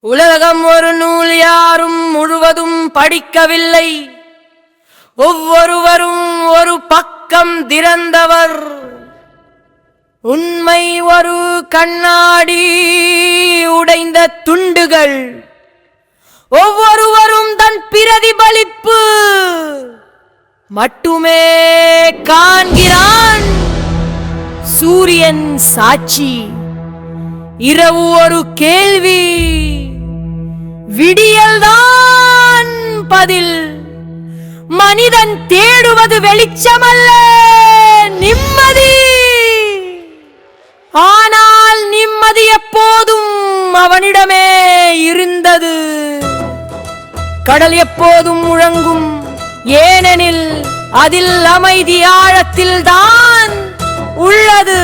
உலகம் ஒரு நூல் யாரும் முழுவதும் படிக்கவில்லை. ஒவ்வொருவரும் ஒரு பக்கம் திறந்தவர். உண்மை ஒரு கண்ணாடி உடைந்த துண்டுகள். ஒவ்வொருவரும் தன் பிரதிபலிப்பு மட்டுமே காண்கிறான். சூரியன் சாட்சி. இரவு ஒரு கேள்வி, விடியல்தான் பதில். மனிதன் தேடுவது வெளிச்சமல்ல, நிம்மதி. ஆனால் நிம்மதி எப்போதும் அவனிடமே இருந்தது. கடல் எப்போதும் முழங்கும், ஏனெனில் அதில் அமைதி ஆழத்தில் தான் உள்ளது.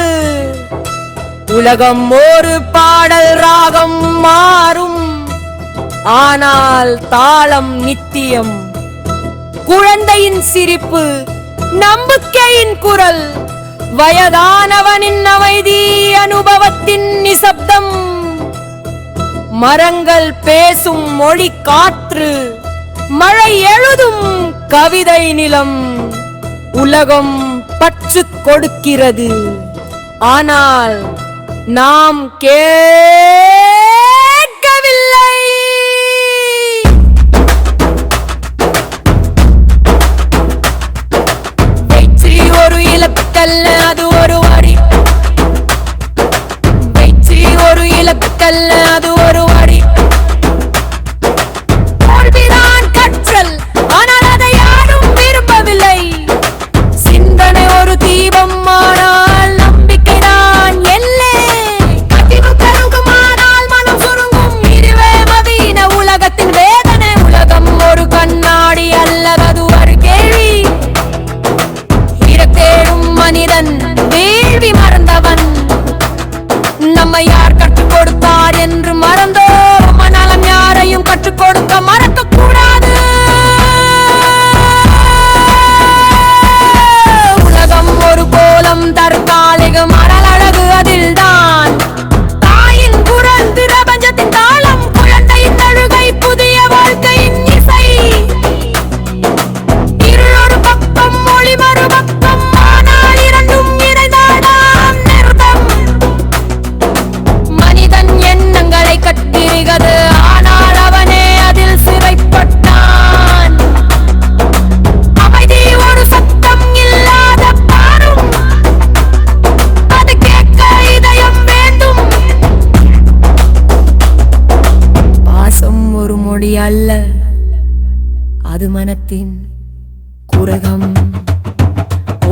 உலகம் ஒரு பாடல், ராகம் மாறும், ஆனால் தாளம் நித்தியம். குழந்தையின் சிரிப்பு, நம்பிக்கையின் குரல், வயதானவனின் அமைதி, அனுபவத்தின் நிசப்தம். மரங்கள் பேசும் மொழி காற்று, மழை எழுதும் கவிதை நிலம். உலகம் பற்றுக் கொடுக்கிறது, ஆனால் நாம் கேட்கவில்லை. வெற்றி ஒரு இலக்கல்ல, அது ஒரு வரி. வெற்றி ஒரு இலக்கல்ல, அது ஒரு வரி. தோல்விதான் கற்றல், ஆனால் அதை யாரும் விரும்பவில்லை. சிந்தனை ஒரு தீபம், ஆனால் நம்பிக்கைதான் எல்லை. கதிவு கருகுமானால் மனம் சுருங்கும், இதுவே மதீன உலகத்தின் வேதனை. உலகம் ஒரு கண்ணாடி அல்லது ஒரு கேள்வி. தேடும் மனிதன் வேள்வி மறந்தவன். நம்மை யார் கற்றுக் கொடுத்தார் என்று மறந்தோம். மனநலம் யாரையும் கற்றுக் கொடுக்க மறக்க கூடாது. உலகம் ஒரு கோலம், தற்காலிக மரல் அழகு அதில்தான். தாயின் குரல், பிரபஞ்சத்தின் தாளம், குழந்தையின் அழுகை, புதிய வாழ்க்கையின் இசை. இருள் ஒரு பக்கம், ஒளி மறுபக்கம், ஆனால் இரண்டும் இணைந்தால்தான் நிறுத்தம். மனிதன் எண்ணங்களை கட்டிருகிறது, ஆனால் அவனே அதில் சிறைப்பட்டான். அமைதி ஒரு சத்தம் இல்லாத பாரும், அது கேட்க இதயம் வேண்டும். பாசம் ஒரு மொழி அல்ல, அது மனத்தின் குரகம்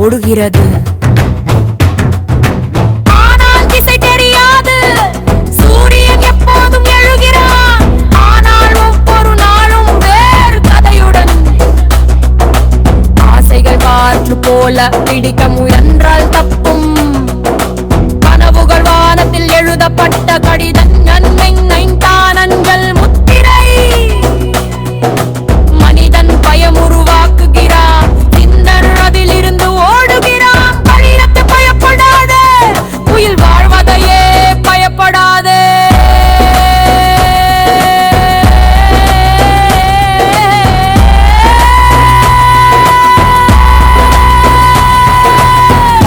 ஓடுகிறது. ஆனால் திசை தெரியாது. சூரியன் எப்போதும் எழுகிறான், ஆனால் ஒவ்வொரு நாளும் வேறு கதையுடன். ஆசைகள் காற்று போல பிடிக்க முயன்றால் தப்பும். கனவுகள் வானத்தில் எழுதப்பட்ட கடிதம், நன்மைத்தானங்கள் முத்திரை. மனிதன் பயம் உருவாக்குகிறான், சிந்தர் அதில் இருந்து ஓடுகிறான். பழியத்து பயப்படாதே, உயிர் வாழ்வதையே பயப்படாதே.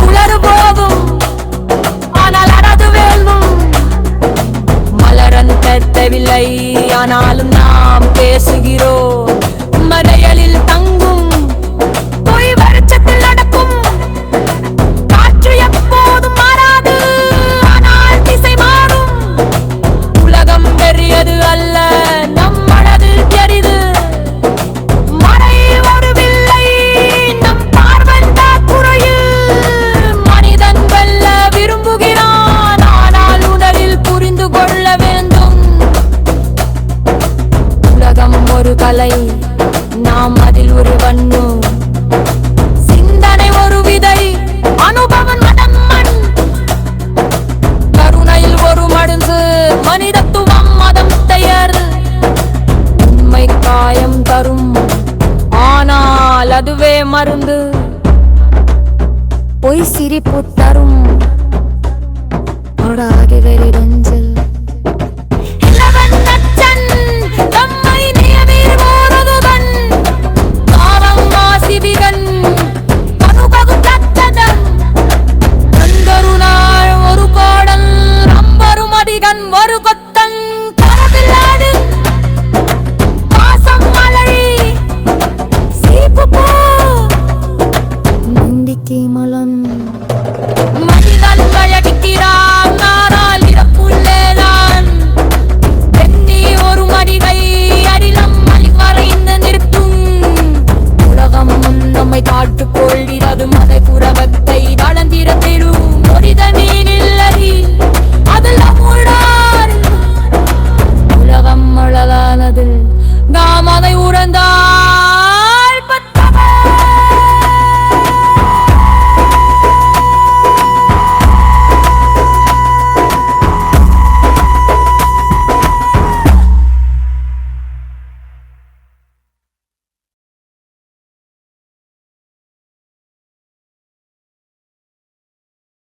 உலரு போகும், ஆனால் அறது வேணும். மலரன் தெத்தவில்லை, ஆனாலும் நாம் பேசுகிறோம். மலைகளில் தங்கும், பொய் வருச்சத்தில் நடக்கும். காற்று எப்போதும் மாறாது, ஆனால் திசை மாறும். உலகம் பெரியது அல்ல, நம் மனதில் பெரிது. மழை ஒரு வில்லை, நம் பார்வந்தா குறையில். மனிதன் வெல்ல விரும்புகிறான், ஆனால் உடலில் புரிந்து கொள்ள வேண்டும். உலகம் ஒரு கலை, நாம் அதில் ஒரு வண்ணு. சிந்தனை ஒரு விதை, அனுபவம் மனம் மண். கருணையில் ஒரு மடுந்து, மனிதத்துவம் மதம் பெயர். உண்மை காயம் தரும், ஆனால் அதுவே மருந்து. பொய் சிரிப்பு தரும், ஆகிவரி ரஞ்சல்.